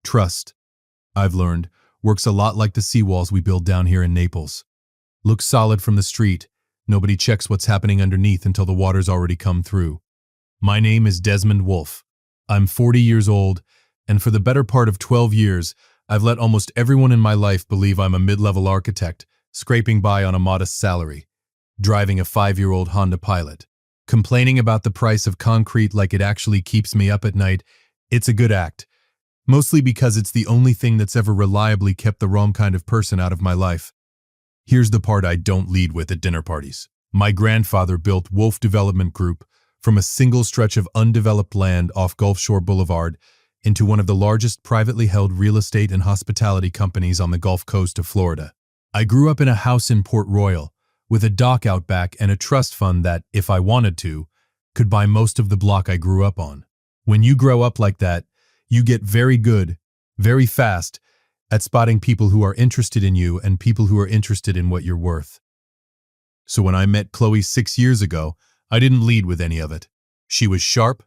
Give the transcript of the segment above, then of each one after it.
Trust, I've learned, works a lot like the seawalls we build down here in Naples. Looks solid from the street. Nobody checks what's happening underneath until the water's already come through. My name is Desmond Wolf. I'm 40 years old, and for the better part of 12 years, I've let almost everyone in my life believe I'm a mid-level architect, scraping by on a modest salary, driving a 5-year-old Honda Pilot, complaining about the price of concrete like it actually keeps me up at night. It's a good act, mostly because it's the only thing that's ever reliably kept the wrong kind of person out of my life. Here's the part I don't lead with at dinner parties. My grandfather built Wolf Development Group from a single stretch of undeveloped land off Gulf Shore Boulevard into one of the largest privately held real estate and hospitality companies on the Gulf Coast of Florida. I grew up in a house in Port Royal, with a dock out back and a trust fund that, if I wanted to, could buy most of the block I grew up on. When you grow up like that, you get very good, very fast, at spotting people who are interested in you and people who are interested in what you're worth. So when I met Chloe 6 years ago, I didn't lead with any of it. She was sharp,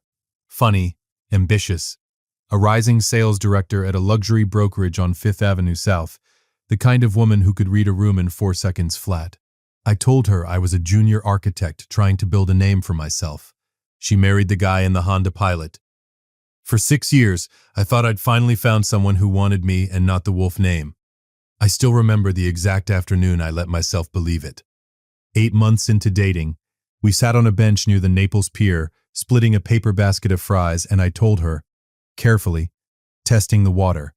funny, ambitious, a rising sales director at a luxury brokerage on 5th Avenue South, the kind of woman who could read a room in 4 seconds flat. I told her I was a junior architect trying to build a name for myself. She married the guy in the Honda Pilot. For 6 years, I thought I'd finally found someone who wanted me and not the Wolf name. I still remember the exact afternoon I let myself believe it. 8 months into dating, we sat on a bench near the Naples Pier, splitting a paper basket of fries, and I told her, carefully, testing the water,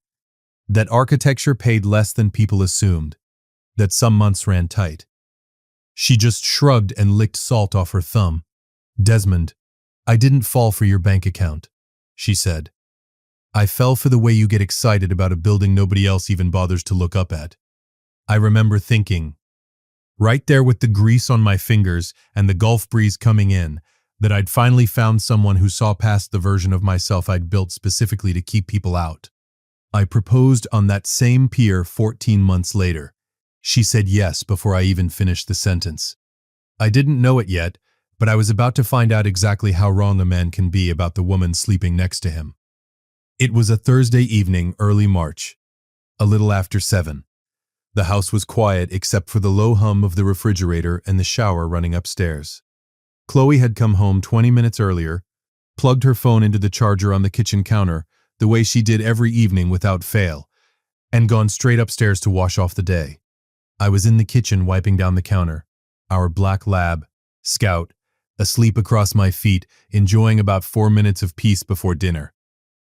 that architecture paid less than people assumed, that some months ran tight. She just shrugged and licked salt off her thumb. "Desmond, I didn't fall for your bank account," she said. "I fell for the way you get excited about a building nobody else even bothers to look up at." I remember thinking, right there with the grease on my fingers and the Gulf breeze coming in, that I'd finally found someone who saw past the version of myself I'd built specifically to keep people out. I proposed on that same pier 14 months later. She said yes before I even finished the sentence. I didn't know it yet, but I was about to find out exactly how wrong a man can be about the woman sleeping next to him. It was a Thursday evening, early March, a little after 7. The house was quiet except for the low hum of the refrigerator and the shower running upstairs. Chloe had come home 20 minutes earlier, plugged her phone into the charger on the kitchen counter, the way she did every evening without fail, and gone straight upstairs to wash off the day. I was in the kitchen wiping down the counter, our black lab, Scout, asleep across my feet, enjoying about 4 minutes of peace before dinner.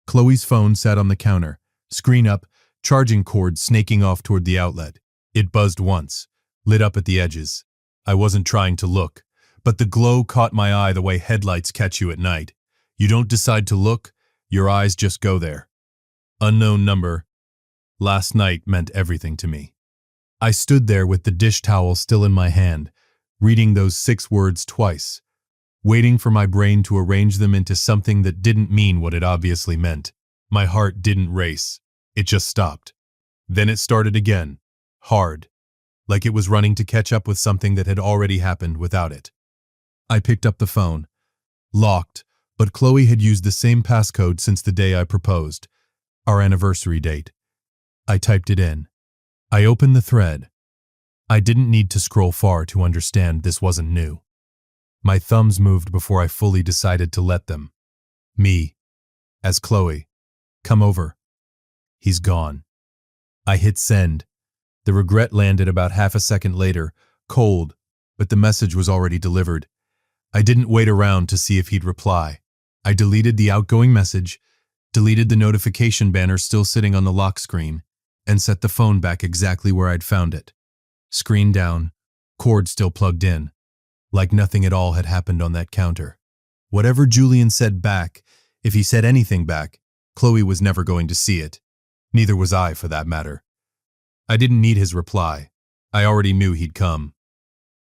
Chloe's phone sat on the counter, screen up, charging cord snaking off toward the outlet. It buzzed once, lit up at the edges. I wasn't trying to look, but the glow caught my eye the way headlights catch you at night. You don't decide to look, your eyes just go there. Unknown number. Last night meant everything to me. I stood there with the dish towel still in my hand, reading those 6 words twice, waiting for my brain to arrange them into something that didn't mean what it obviously meant. My heart didn't race. It just stopped. Then it started again, hard, like it was running to catch up with something that had already happened without it. I picked up the phone. Locked, but Chloe had used the same passcode since the day I proposed, our anniversary date. I typed it in. I opened the thread. I didn't need to scroll far to understand this wasn't new. My thumbs moved before I fully decided to let them. Me, as Chloe. Come over. He's gone. I hit send. The regret landed about half a second later, cold, but the message was already delivered. I didn't wait around to see if he'd reply. I deleted the outgoing message, deleted the notification banner still sitting on the lock screen, and set the phone back exactly where I'd found it. Screen down, cord still plugged in, like nothing at all had happened on that counter. Whatever Julian said back, if he said anything back, Chloe was never going to see it. Neither was I, for that matter. I didn't need his reply. I already knew he'd come.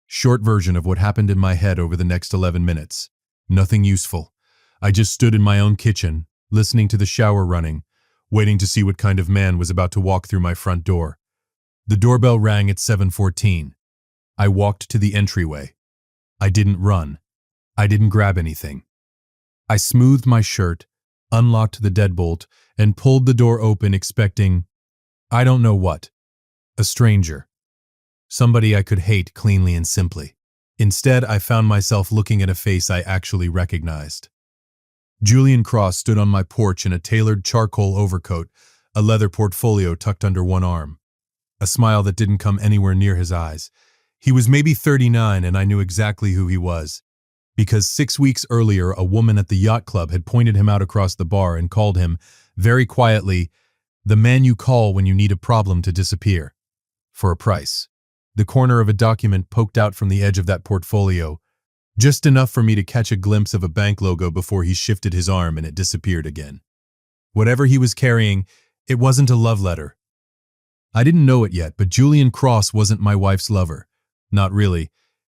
Short version of what happened in my head over the next 11 minutes. Nothing useful. I just stood in my own kitchen, listening to the shower running, waiting to see what kind of man was about to walk through my front door. The doorbell rang at 7:14. I walked to the entryway. I didn't run. I didn't grab anything. I smoothed my shirt, unlocked the deadbolt, and pulled the door open expecting, I don't know what, a stranger. Somebody I could hate cleanly and simply. Instead, I found myself looking at a face I actually recognized. Julian Cross stood on my porch in a tailored charcoal overcoat, a leather portfolio tucked under one arm, a smile that didn't come anywhere near his eyes. He was maybe 39, and I knew exactly who he was, because 6 weeks earlier a woman at the yacht club had pointed him out across the bar and called him, very quietly, the man you call when you need a problem to disappear. For a price. The corner of a document poked out from the edge of that portfolio, just enough for me to catch a glimpse of a bank logo before he shifted his arm and it disappeared again. Whatever he was carrying, it wasn't a love letter. I didn't know it yet, but Julian Cross wasn't my wife's lover. Not really.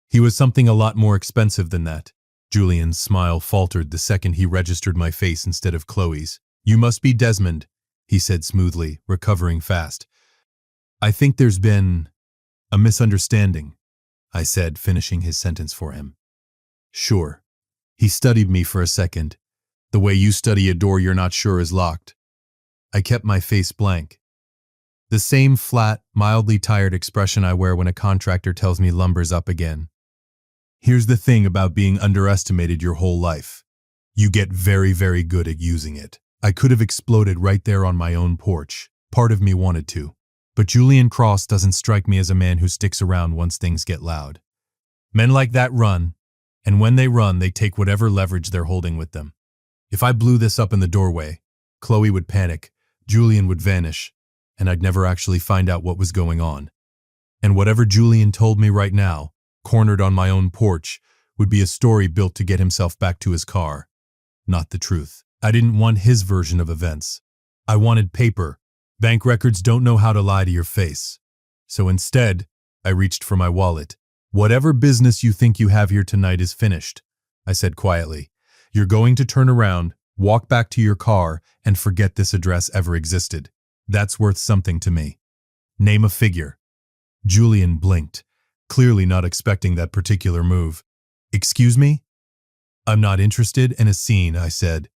He was something a lot more expensive than that. Julian's smile faltered the second he registered my face instead of Chloe's. You must be Desmond, he said smoothly, recovering fast. I think there's been a misunderstanding, I said, finishing his sentence for him. Sure. He studied me for a second, the way you study a door you're not sure is locked. I kept my face blank. The same flat, mildly tired expression I wear when a contractor tells me lumber's up again. Here's the thing about being underestimated your whole life. You get very, very good at using it. I could have exploded right there on my own porch. Part of me wanted to. But Julian Cross doesn't strike me as a man who sticks around once things get loud. Men like that run, and when they run, they take whatever leverage they're holding with them. If I blew this up in the doorway, Chloe would panic, Julian would vanish, and I'd never actually find out what was going on. And whatever Julian told me right now, cornered on my own porch, would be a story built to get himself back to his car. Not the truth. I didn't want his version of events. I wanted paper. Bank records don't know how to lie to your face. So instead, I reached for my wallet. Whatever business you think you have here tonight is finished, I said quietly. You're going to turn around, walk back to your car, and forget this address ever existed. That's worth something to me. Name a figure. Julian blinked, clearly not expecting that particular move. Excuse me? I'm not interested in a scene, I said.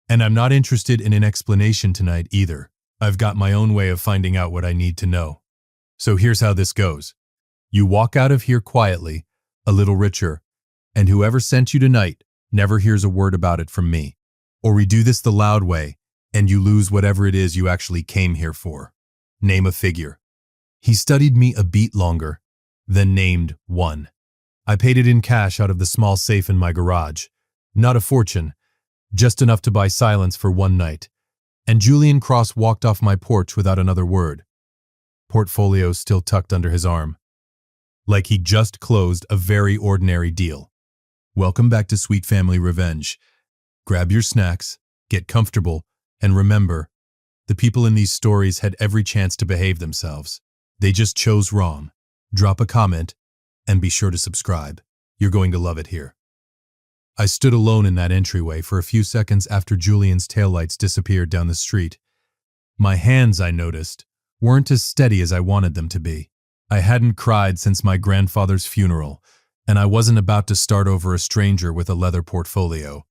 And I'm not interested in an explanation tonight either. I've got my own way of finding out what I need to know. So here's how this goes. You walk out of here quietly, a little richer, and whoever sent you tonight never hears a word about it from me. Or we do this the loud way, and you lose whatever it is you actually came here for. Name a figure. He studied me a beat longer, then named one. I paid it in cash out of the small safe in my garage. Not a fortune, just enough to buy silence for one night. And Julian Cross walked off my porch without another word, portfolio still tucked under his arm. Like he just closed a very ordinary deal. Welcome back to Sweet Family Revenge. Grab your snacks, get comfortable, and remember, the people in these stories had every chance to behave themselves. They just chose wrong. Drop a comment, and be sure to subscribe. You're going to love it here. I stood alone in that entryway for a few seconds after Julian's taillights disappeared down the street. My hands, I noticed, weren't as steady as I wanted them to be. I hadn't cried since my grandfather's funeral, and I wasn't about to start over a stranger with a leather portfolio.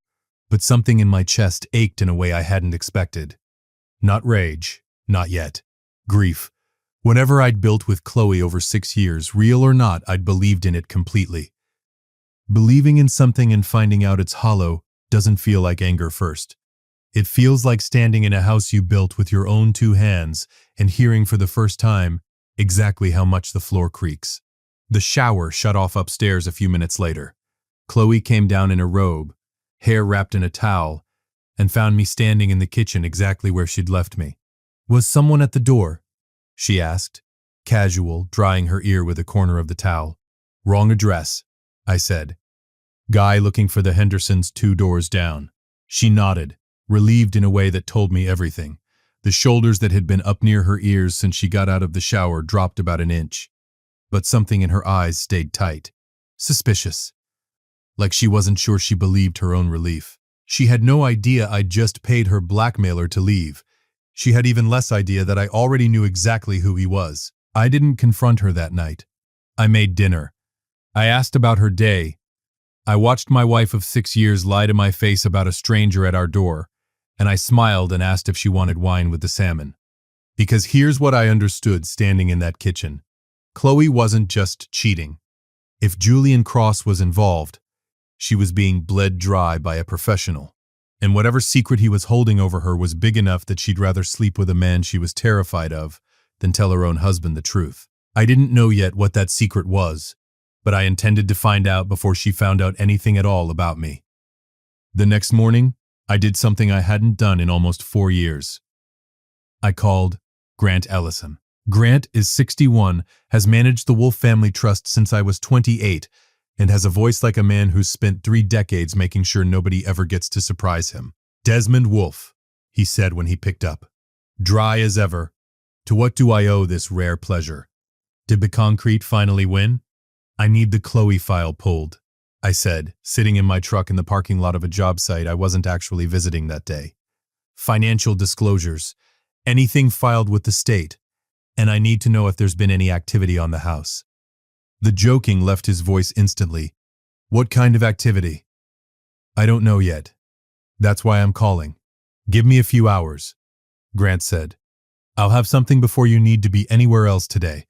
But something in my chest ached in a way I hadn't expected. Not rage, not yet. Grief. Whatever I'd built with Chloe over 6 years, real or not, I'd believed in it completely. Believing in something and finding out it's hollow doesn't feel like anger first. It feels like standing in a house you built with your own 2 hands and hearing for the first time exactly how much the floor creaks. The shower shut off upstairs a few minutes later. Chloe came down in a robe, hair wrapped in a towel, and found me standing in the kitchen exactly where she'd left me. Was someone at the door? She asked, casual, drying her ear with a corner of the towel. Wrong address, I said. Guy looking for the Hendersons 2 doors down. She nodded, relieved in a way that told me everything. The shoulders that had been up near her ears since she got out of the shower dropped about an inch. But something in her eyes stayed tight. Suspicious. Like she wasn't sure she believed her own relief. She had no idea I'd just paid her blackmailer to leave. She had even less idea that I already knew exactly who he was. I didn't confront her that night. I made dinner. I asked about her day. I watched my wife of 6 years lie to my face about a stranger at our door, and I smiled and asked if she wanted wine with the salmon. Because here's what I understood standing in that kitchen. Chloe wasn't just cheating. If Julian Cross was involved, she was being bled dry by a professional. And whatever secret he was holding over her was big enough that she'd rather sleep with a man she was terrified of than tell her own husband the truth. I didn't know yet what that secret was, but I intended to find out before she found out anything at all about me. The next morning, I did something I hadn't done in almost 4 years. I called Grant Ellison. Grant is 61, has managed the Wolf family trust since I was 28, and has a voice like a man who's spent 3 decades making sure nobody ever gets to surprise him. Desmond Wolf, he said when he picked up. Dry as ever. To what do I owe this rare pleasure? Did the concrete finally win? I need the Chloe file pulled, I said, sitting in my truck in the parking lot of a job site I wasn't actually visiting that day. Financial disclosures, anything filed with the state, and I need to know if there's been any activity on the house. The joking left his voice instantly. What kind of activity? I don't know yet. That's why I'm calling. Give me a few hours, Grant said. I'll have something before you need to be anywhere else today.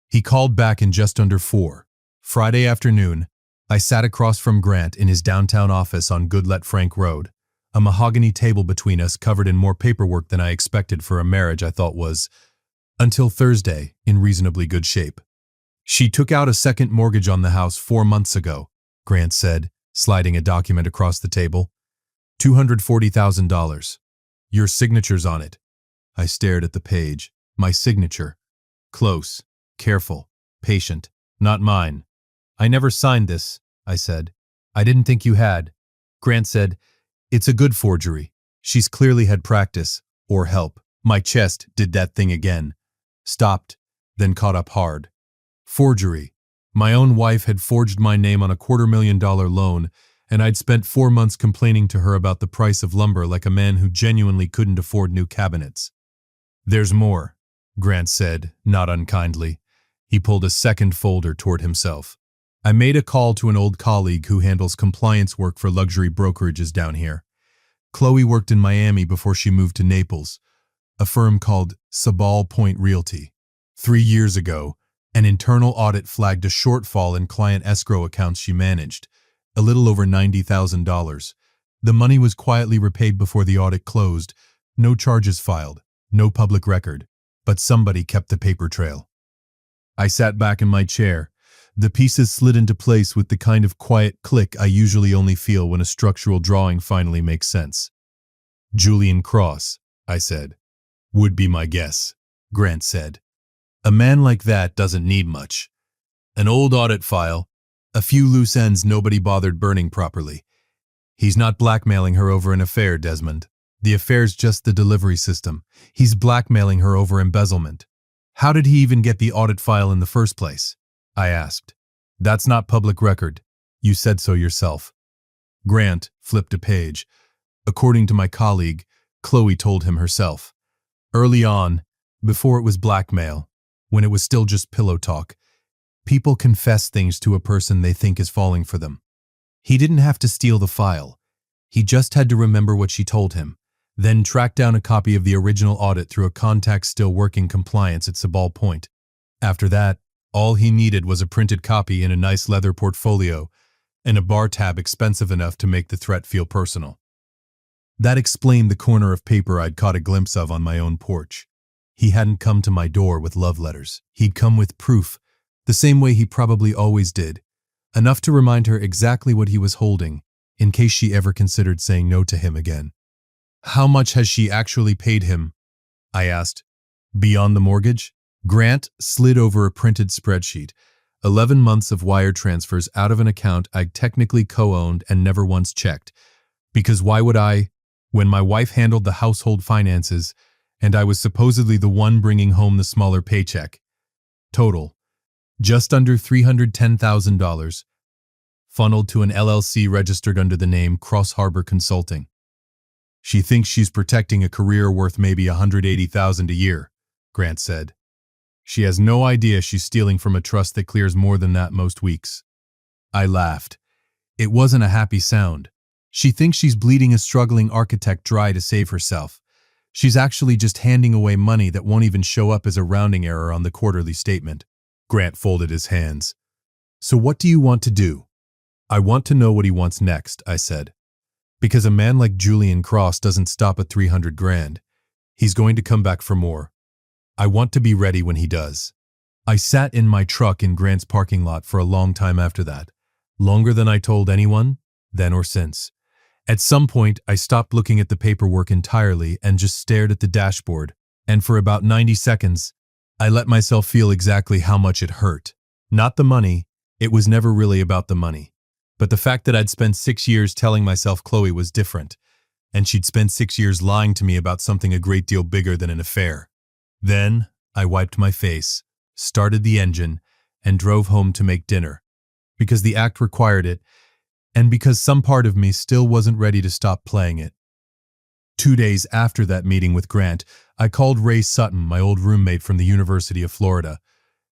He called back in just under 4. Friday afternoon, I sat across from Grant in his downtown office on Goodlet Frank Road, a mahogany table between us covered in more paperwork than I expected for a marriage I thought was, until Thursday, in reasonably good shape. She took out a second mortgage on the house 4 months ago, Grant said, sliding a document across the table. $240,000. Your signature's on it. I stared at the page. My signature. Close, careful, patient. Not mine. I never signed this, I said. I didn't think you had. Grant said, it's a good forgery. She's clearly had practice, or help. My chest did that thing again. Stopped, then caught up hard. Forgery. My own wife had forged my name on a $250,000 loan, and I'd spent 4 months complaining to her about the price of lumber like a man who genuinely couldn't afford new cabinets. There's more, Grant said, not unkindly. He pulled a second folder toward himself. I made a call to an old colleague who handles compliance work for luxury brokerages down here. Chloe worked in Miami before she moved to Naples, a firm called Sabal Point Realty. 3 years ago, an internal audit flagged a shortfall in client escrow accounts she managed, a little over $90,000. The money was quietly repaid before the audit closed, no charges filed, no public record, but somebody kept the paper trail. I sat back in my chair. The pieces slid into place with the kind of quiet click I usually only feel when a structural drawing finally makes sense. Julian Cross, I said. Would be my guess, Grant said. A man like that doesn't need much. An old audit file, a few loose ends nobody bothered burning properly. He's not blackmailing her over an affair, Desmond. The affair's just the delivery system. He's blackmailing her over embezzlement. How did he even get the audit file in the first place? I asked. That's not public record. You said so yourself. Grant flipped a page. According to my colleague, Chloe told him herself. Early on, before it was blackmail, when it was still just pillow talk, people confess things to a person they think is falling for them. He didn't have to steal the file. He just had to remember what she told him, then track down a copy of the original audit through a contact still working compliance at Sabal Point. After that, all he needed was a printed copy in a nice leather portfolio and a bar tab expensive enough to make the threat feel personal. That explained the corner of paper I'd caught a glimpse of on my own porch. He hadn't come to my door with love letters. He'd come with proof, the same way he probably always did, enough to remind her exactly what he was holding, in case she ever considered saying no to him again. How much has she actually paid him? I asked. Beyond the mortgage? Grant slid over a printed spreadsheet, 11 months of wire transfers out of an account I'd technically co-owned and never once checked. Because why would I, when my wife handled the household finances and I was supposedly the one bringing home the smaller paycheck? Total, just under $310,000, funneled to an LLC registered under the name Cross Harbor Consulting. She thinks she's protecting a career worth maybe $180,000 a year, Grant said. She has no idea she's stealing from a trust that clears more than that most weeks. I laughed. It wasn't a happy sound. She thinks she's bleeding a struggling architect dry to save herself. She's actually just handing away money that won't even show up as a rounding error on the quarterly statement. Grant folded his hands. So what do you want to do? I want to know what he wants next, I said. Because a man like Julian Cross doesn't stop at 300 grand. He's going to come back for more. I want to be ready when he does. I sat in my truck in Grant's parking lot for a long time after that. Longer than I told anyone, then or since. At some point, I stopped looking at the paperwork entirely and just stared at the dashboard, and for about 90 seconds, I let myself feel exactly how much it hurt. Not the money, it was never really about the money. But the fact that I'd spent 6 years telling myself Chloe was different, and she'd spent 6 years lying to me about something a great deal bigger than an affair. Then, I wiped my face, started the engine, and drove home to make dinner. Because the act required it, and because some part of me still wasn't ready to stop playing it. 2 days after that meeting with Grant, I called Ray Sutton, my old roommate from the University of Florida,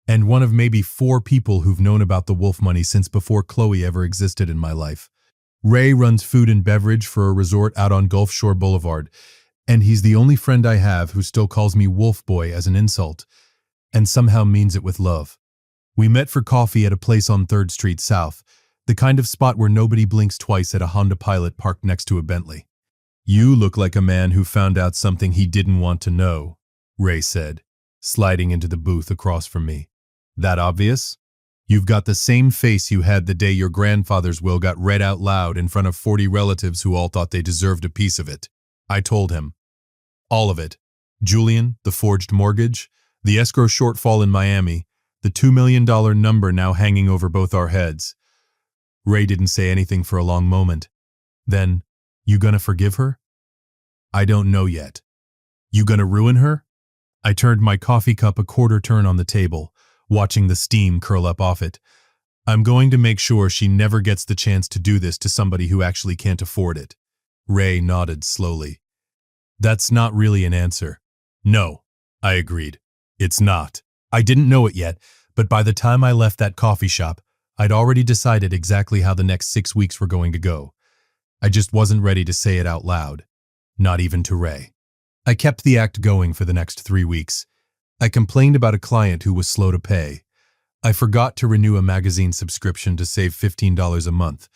and one of maybe 4 people who've known about the Wolf money since before Chloe ever existed in my life. Ray runs food and beverage for a resort out on Gulf Shore Boulevard, and he's the only friend I have who still calls me Wolf Boy as an insult, and somehow means it with love. We met for coffee at a place on 3rd Street South, the kind of spot where nobody blinks twice at a Honda Pilot parked next to a Bentley. You look like a man who found out something he didn't want to know, Ray said, sliding into the booth across from me. That obvious? You've got the same face you had the day your grandfather's will got read out loud in front of 40 relatives who all thought they deserved a piece of it. I told him. All of it. Julian, the forged mortgage, the escrow shortfall in Miami, the $2 million number now hanging over both our heads. Ray didn't say anything for a long moment. Then, you gonna forgive her? I don't know yet. You gonna ruin her? I turned my coffee cup a quarter turn on the table, watching the steam curl up off it. I'm going to make sure she never gets the chance to do this to somebody who actually can't afford it. Ray nodded slowly. That's not really an answer. No, I agreed. It's not. I didn't know it yet, but by the time I left that coffee shop, I'd already decided exactly how the next 6 weeks were going to go. I just wasn't ready to say it out loud. Not even to Ray. I kept the act going for the next 3 weeks. I complained about a client who was slow to pay. I forgot to renew a magazine subscription to save $15 a month,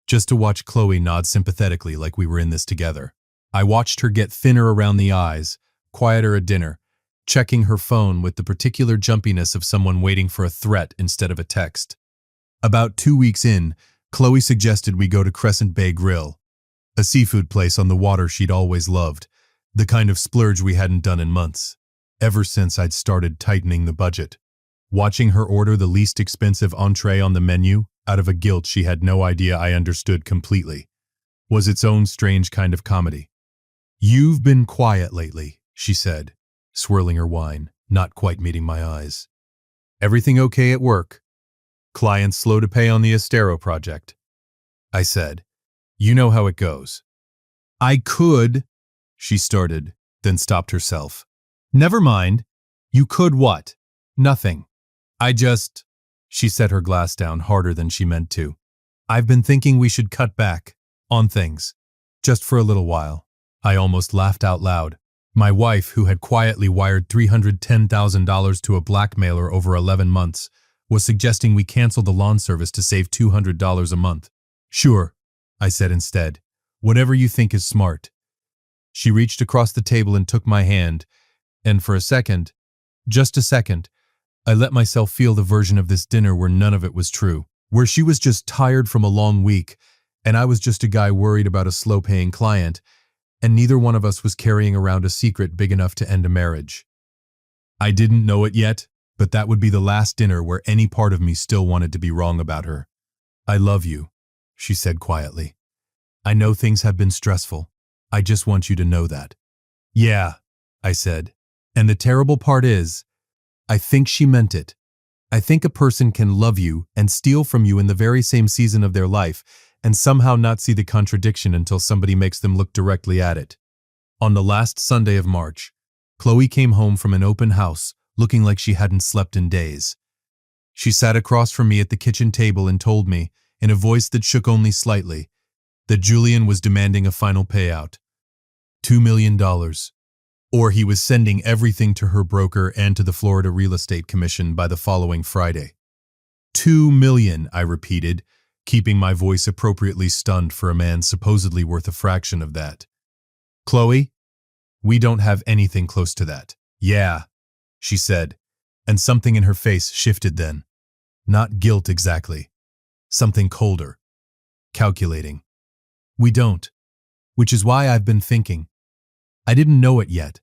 just to watch Chloe nod sympathetically like we were in this together. I watched her get thinner around the eyes, quieter at dinner, checking her phone with the particular jumpiness of someone waiting for a threat instead of a text. About 2 weeks in, Chloe suggested we go to Crescent Bay Grill, a seafood place on the water she'd always loved, the kind of splurge we hadn't done in months. Ever since I'd started tightening the budget. Watching her order the least expensive entree on the menu, out of a guilt she had no idea I understood completely, was its own strange kind of comedy. You've been quiet lately, she said, swirling her wine, not quite meeting my eyes. Everything okay at work? Clients slow to pay on the Estero project. I said, you know how it goes. I could, she started, then stopped herself. Never mind. You could what? Nothing. She set her glass down harder than she meant to. I've been thinking we should cut back on things, just for a little while. I almost laughed out loud. My wife, who had quietly wired $310,000 to a blackmailer over 11 months, was suggesting we cancel the lawn service to save $200 a month. Sure, I said instead. Whatever you think is smart. She reached across the table and took my hand, and for a second, just a second, I let myself feel the version of this dinner where none of it was true, where she was just tired from a long week, and I was just a guy worried about a slow-paying client, and neither one of us was carrying around a secret big enough to end a marriage. I didn't know it yet, but that would be the last dinner where any part of me still wanted to be wrong about her. I love you, she said quietly. I know things have been stressful. I just want you to know that. Yeah, I said. And the terrible part is, I think she meant it. I think a person can love you and steal from you in the very same season of their life and somehow not see the contradiction until somebody makes them look directly at it. On the last Sunday of March, Chloe came home from an open house looking like she hadn't slept in days. She sat across from me at the kitchen table and told me, in a voice that shook only slightly, that Julian was demanding a final payout, $2 million, or he was sending everything to her broker and to the Florida Real Estate Commission by the following Friday. $2 million, I repeated, keeping my voice appropriately stunned for a man supposedly worth a fraction of that. Chloe, we don't have anything close to that. Yeah, she said, and something in her face shifted then. Not guilt exactly. Something colder. Calculating. We don't. Which is why I've been thinking. I didn't know it yet,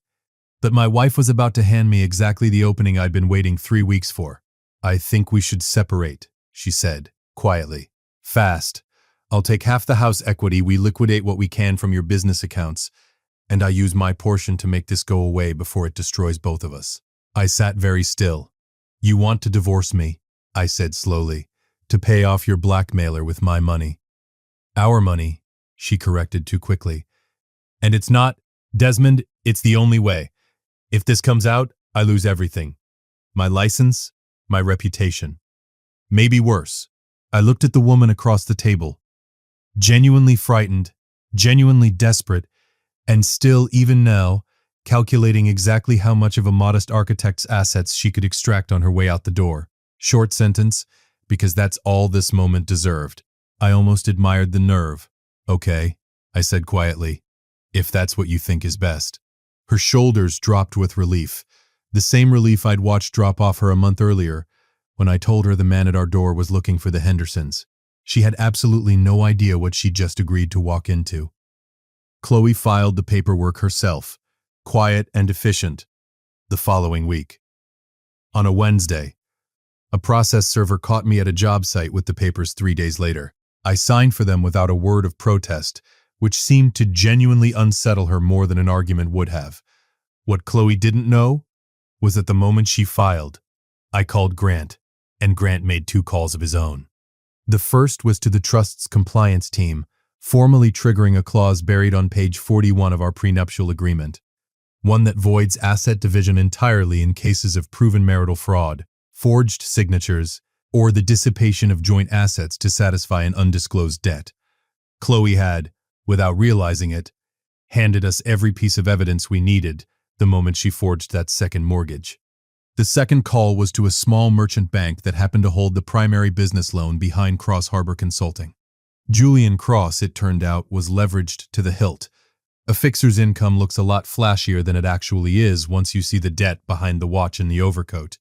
but my wife was about to hand me exactly the opening I'd been waiting 3 weeks for. I think we should separate, she said, quietly. Fast. I'll take half the house equity, we liquidate what we can from your business accounts, and I use my portion to make this go away before it destroys both of us. I sat very still. You want to divorce me, I said slowly, to pay off your blackmailer with my money. Our money, she corrected too quickly. And it's not, Desmond, it's the only way. If this comes out, I lose everything. My license, my reputation. Maybe worse. I looked at the woman across the table. Genuinely frightened, genuinely desperate, and still, even now, calculating exactly how much of a modest architect's assets she could extract on her way out the door. Short sentence, because that's all this moment deserved. I almost admired the nerve. Okay, I said quietly, if that's what you think is best. Her shoulders dropped with relief, the same relief I'd watched drop off her a month earlier when I told her the man at our door was looking for the Hendersons. She had absolutely no idea what she'd just agreed to walk into. Chloe filed the paperwork herself, quiet and efficient, the following week. On a Wednesday, a process server caught me at a job site with the papers 3 days later. I signed for them without a word of protest, which seemed to genuinely unsettle her more than an argument would have. What Chloe didn't know was that the moment she filed, I called Grant, and Grant made 2 calls of his own. The first was to the trust's compliance team, formally triggering a clause buried on page 41 of our prenuptial agreement, one that voids asset division entirely in cases of proven marital fraud, forged signatures, or the dissipation of joint assets to satisfy an undisclosed debt. Chloe had, without realizing it, handed us every piece of evidence we needed the moment she forged that second mortgage. The second call was to a small merchant bank that happened to hold the primary business loan behind Cross Harbor Consulting. Julian Cross, it turned out, was leveraged to the hilt. A fixer's income looks a lot flashier than it actually is once you see the debt behind the watch and the overcoat.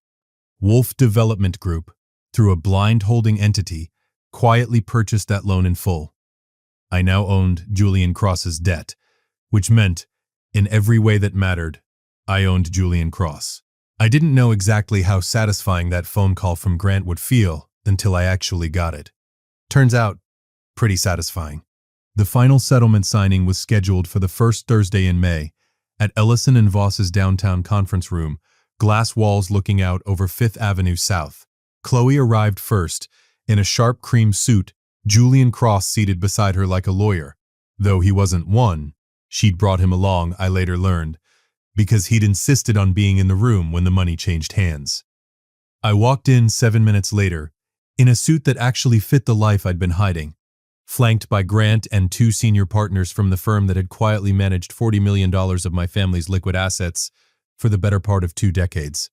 Wolf Development Group, through a blind holding entity, quietly purchased that loan in full. I now owned Julian Cross's debt, which meant, in every way that mattered, I owned Julian Cross. I didn't know exactly how satisfying that phone call from Grant would feel until I actually got it. Turns out, pretty satisfying. The final settlement signing was scheduled for the first Thursday in May at Ellison and Voss's downtown conference room, glass walls looking out over 5th Avenue South. Chloe arrived first, in a sharp cream suit, Julian Cross seated beside her like a lawyer. Though he wasn't one, she'd brought him along, I later learned, because he'd insisted on being in the room when the money changed hands. I walked in 7 minutes later, in a suit that actually fit the life I'd been hiding, flanked by Grant and 2 senior partners from the firm that had quietly managed $40 million of my family's liquid assets for the better part of 2 decades.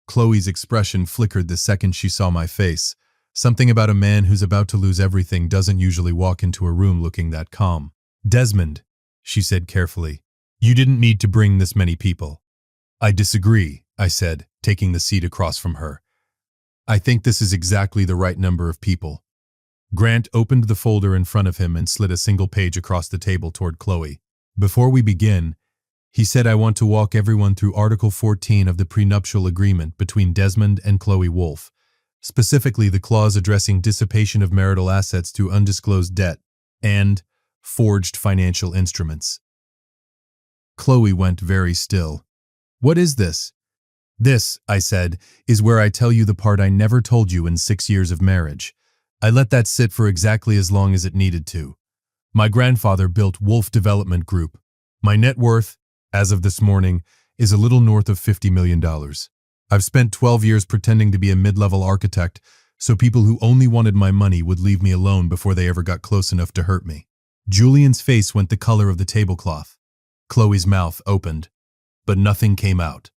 Chloe's expression flickered the second she saw my face. Something about a man who's about to lose everything doesn't usually walk into a room looking that calm. Desmond, she said carefully, you didn't need to bring this many people. I disagree, I said, taking the seat across from her. I think this is exactly the right number of people. Grant opened the folder in front of him and slid a single page across the table toward Chloe. Before we begin, he said I want to walk everyone through Article 14 of the prenuptial agreement between Desmond and Chloe Wolf, specifically the clause addressing dissipation of marital assets through undisclosed debt and forged financial instruments. Chloe went very still. What is this? This, I said, is where I tell you the part I never told you in 6 years of marriage. I let that sit for exactly as long as it needed to. My grandfather built Wolf Development Group. My net worth, as of this morning, is a little north of $50 million. I've spent 12 years pretending to be a mid-level architect so people who only wanted my money would leave me alone before they ever got close enough to hurt me. Julian's face went the color of the tablecloth. Chloe's mouth opened, but nothing came out.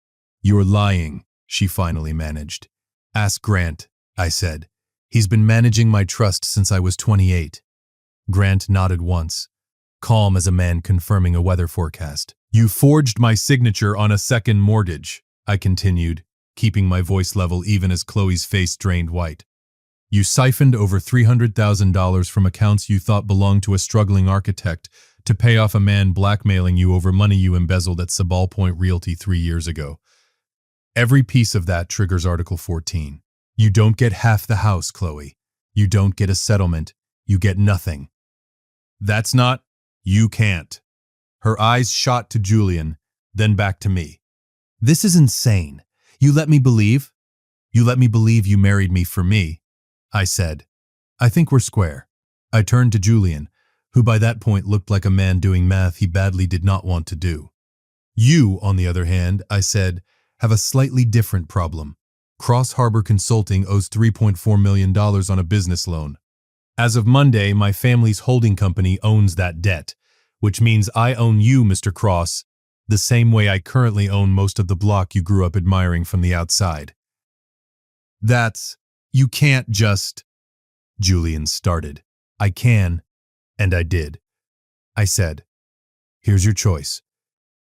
"You're lying," she finally managed. "Ask Grant," I said. "He's been managing my trust since I was 28. Grant nodded once, calm as a man confirming a weather forecast. "You forged my signature on a second mortgage," I continued, keeping my voice level even as Chloe's face drained white. "You siphoned over $300,000 from accounts you thought belonged to a struggling architect to pay off a man blackmailing you over money you embezzled at Sabal Point Realty 3 years ago. Every piece of that triggers Article 14. You don't get half the house, Chloe. You don't get a settlement. You get nothing." "That's not, you can't." Her eyes shot to Julian, then back to me. "This is insane. You let me believe you married me for me," I said. "I think we're square." I turned to Julian, who by that point looked like a man doing math he badly did not want to do. "You, on the other hand," I said, "have a slightly different problem. Cross Harbor Consulting owes $3.4 million on a business loan. As of Monday, my family's holding company owns that debt, which means I own you, Mr. Cross, the same way I currently own most of the block you grew up admiring from the outside." You can't just," Julian started. "I can, and I did." I said, "Here's your choice.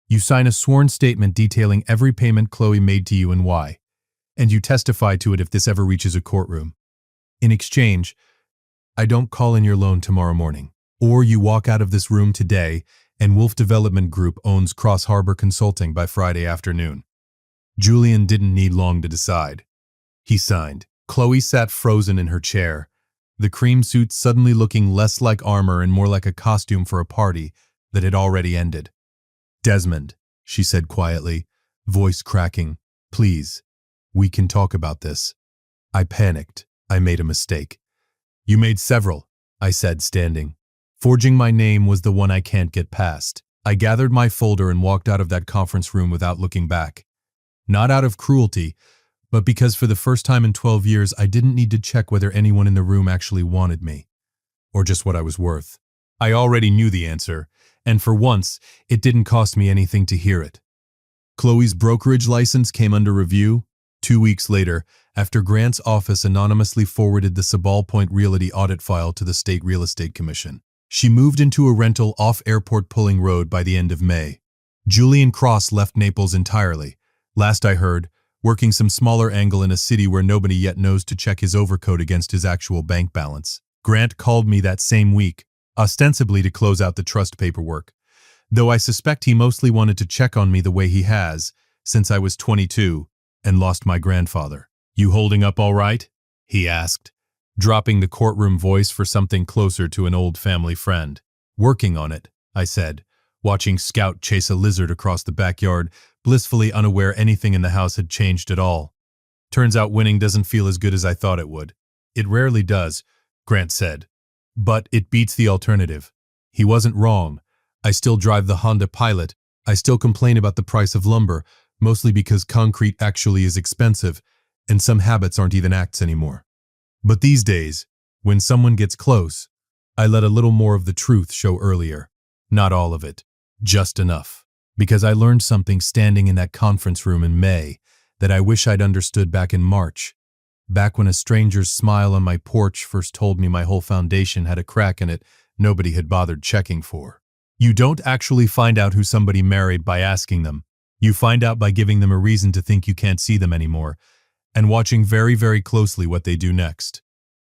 You sign a sworn statement detailing every payment Chloe made to you and why, and you testify to it if this ever reaches a courtroom. In exchange, I don't call in your loan tomorrow morning, or you walk out of this room today and Wolf Development Group owns Cross Harbor Consulting by Friday afternoon." Julian didn't need long to decide. He signed. Chloe sat frozen in her chair, the cream suit suddenly looking less like armor and more like a costume for a party that had already ended. "Desmond," she said quietly, voice cracking, "please, we can talk about this." I panicked. I made a mistake. "You made several," I said, standing. "Forging my name was the one I can't get past." I gathered my folder and walked out of that conference room without looking back. Not out of cruelty, but because for the first time in 12 years I didn't need to check whether anyone in the room actually wanted me, or just what I was worth. I already knew the answer, and for once, it didn't cost me anything to hear it. Chloe's brokerage license came under review 2 weeks later, after Grant's office anonymously forwarded the Sabal Point Realty audit file to the State Real Estate Commission. She moved into a rental off Airport Pulling Road by the end of May. Julian Cross left Naples entirely, last I heard, working some smaller angle in a city where nobody yet knows to check his overcoat against his actual bank balance. Grant called me that same week, ostensibly to close out the trust paperwork, though I suspect he mostly wanted to check on me the way he has, since I was 22 and lost my grandfather. "You holding up all right?" he asked, dropping the courtroom voice for something closer to an old family friend. "Working on it," I said, watching Scout chase a lizard across the backyard, blissfully unaware anything in the house had changed at all. "Turns out winning doesn't feel as good as I thought it would." "It rarely does," Grant said. "But it beats the alternative." He wasn't wrong. I still drive the Honda Pilot. I still complain about the price of lumber, mostly because concrete actually is expensive, and some habits aren't even acts anymore. But these days, when someone gets close, I let a little more of the truth show earlier. Not all of it, just enough. Because I learned something standing in that conference room in May that I wish I'd understood back in March, back when a stranger's smile on my porch first told me my whole foundation had a crack in it nobody had bothered checking for. You don't actually find out who somebody married by asking them. You find out by giving them a reason to think you can't see them anymore, and watching very, very closely what they do next.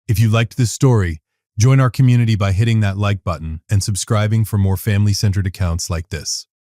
If you liked this story, join our community by hitting that like button and subscribing for more family-centered accounts like this.